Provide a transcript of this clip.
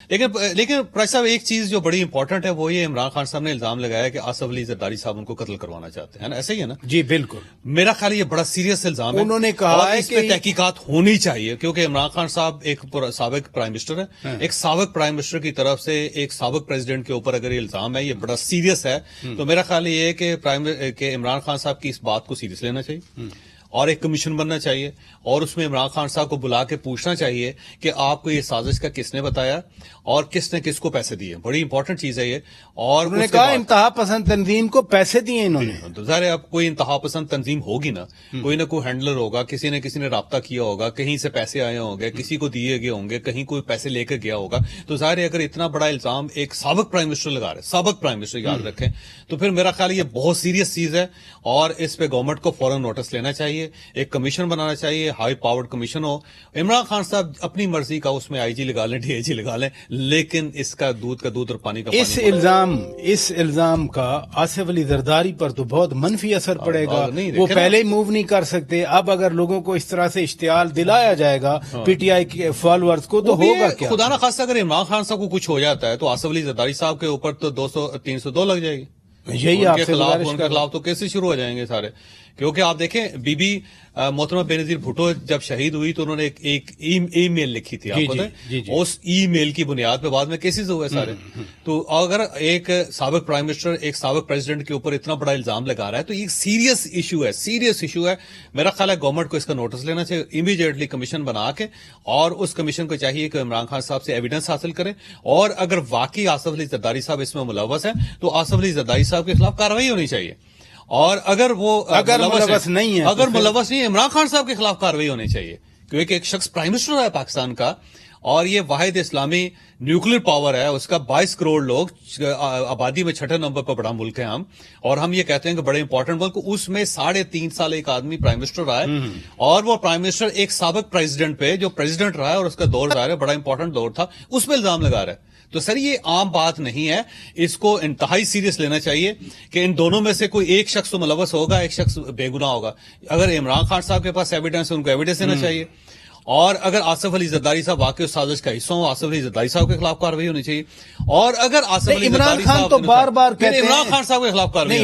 لیکن پراج صاحب ایک چیز جو بڑی امپورٹنٹ ہے وہ یہ عمران خان صاحب نے الزام لگایا کہ آصف علی زرداری صاحب ان کو قتل کروانا چاہتے ہیں نا، ایسا ہی ہے نا؟ جی بالکل، میرا خیال یہ بڑا سیریس الزام ہے. انہوں نے کہا ہے اس پہ تحقیقات ہونی چاہیے کیونکہ عمران خان صاحب ایک سابق پرائم منسٹر ہے. ایک سابق پرائم منسٹر کی طرف سے ایک سابق پریزیڈنٹ کے اوپر اگر یہ الزام ہے، یہ بڑا سیریس ہے، تو میرا خیال یہ ہے کہ عمران خان صاحب کی اس بات کو سیریس لینا چاہیے اور ایک کمیشن بننا چاہیے اور اس میں عمران خان صاحب کو بلا کے پوچھنا چاہیے کہ آپ کو یہ سازش کا کس نے بتایا اور کس نے کس کو پیسے دیے. بڑی امپورٹنٹ چیز ہے یہ. اور انہوں نے کہا انتہا پسند تنظیم کو پیسے دیے انہوں نے. تو ظاہر ہے اب کوئی انتہا پسند تنظیم ہوگی نا، کوئی نہ کوئی ہینڈلر ہوگا، کسی نے رابطہ کیا ہوگا، کہیں سے پیسے آئے ہوں گے، کسی کو دیے گئے ہوں گے، کہیں کوئی پیسے لے کے گیا ہوگا. تو ظاہر ہے اگر اتنا بڑا الزام ایک سابق پرائم منسٹر لگا رہے، سابق پرائم منسٹر یاد رکھیں، تو پھر میرا خیال یہ بہت سیریس چیز ہے اور اس پہ گورنمنٹ کو فوراً نوٹس لینا چاہیے، ایک کمیشن بنانا چاہیے، ہائی پاورڈ کمیشن ہو. عمران خان صاحب اپنی مرضی کا اس میں آئی جی لگا لیں، ڈی آئی جی لگا لیں، لیکن اس کا دودھ اور پانی کا پانی. اس الزام کا آصف علی زرداری پر تو بہت منفی اثر پڑے گا. وہ پہلے ہی موو نہیں کر سکتے، اب اگر لوگوں کو اس طرح سے اشتعال دلایا جائے گا پی ٹی آئی کے فالوورز کو تو ہوگا کیا؟ خدا نہ خواستہ اگر عمران خان صاحب کو کچھ ہو جاتا ہے تو آصف علی زرداری صاحب کے اوپر تو 302 لگ جائے گی. یہی آپ سے ان کے خلاف تو کیسے شروع ہو جائیں گے سارے. کیونکہ آپ دیکھیں بی بی محترمہ بے نظیر بھٹو جب شہید ہوئی تو انہوں نے ایک ای میل لکھی تھی، آپ کو اس ای میل کی بنیاد پہ بعد میں کیسز ہوئے سارے. تو اگر ایک سابق پرائم منسٹر ایک سابق پریزیڈنٹ کے اوپر اتنا بڑا الزام لگا رہا ہے تو یہ سیریس ایشو ہے. میرا خیال ہے گورنمنٹ کو اس کا نوٹس لینا چاہیے، امیڈیٹلی کمیشن بنا کے، اور اس کمیشن کو چاہیے کہ عمران خان صاحب سے ایویڈنس حاصل کریں، اور اگر واقعی آصف علی زرداری صاحب اس میں ملوث ہیں تو آصف علی زرداری صاحب کے خلاف کارروائی ہونی چاہیے. اور اگر ملوث نہیں ہے عمران خان صاحب کے خلاف کارروائی ہونی چاہیے، کیونکہ ایک شخص پرائم منسٹر ہے پاکستان کا اور یہ واحد اسلامی نیوکلیر پاور ہے، اس کا 22 کروڑ لوگ، آبادی میں 6 نمبر پر بڑا ملک ہے ہم، اور ہم یہ کہتے ہیں کہ بڑے امپورٹنٹ ملک، اس میں 3.5 سال ایک آدمی پرائم منسٹر رہا ہے، اور وہ پرائم منسٹر ایک سابق پریزیڈنٹ پہ جو پریزیڈنٹ رہا ہے اور اس کا دور ظاہر ہے بڑا امپورٹنٹ دور تھا، اس پہ الزام لگا رہا ہے. تو سر یہ عام بات نہیں ہے، اس کو انتہائی سیریس لینا چاہیے کہ ان دونوں میں سے کوئی ایک شخص تو ملوث ہوگا، ایک شخص بے گناہ ہوگا. اگر عمران خان صاحب کے پاس ایویڈنس ہے ان کو ایویڈنس دینا چاہیے، اور اگر آصف علی زرداری صاحب واقعی اس سازش کا حصہ ہوں، آصف علی زرداری صاحب کے خلاف کارروائی ہونی چاہیے. اور اگر آصف علی زرداری صاحب عمران خان تو بار بار کہتے ہیں عمران خان صاحب کے خلاف کارروائی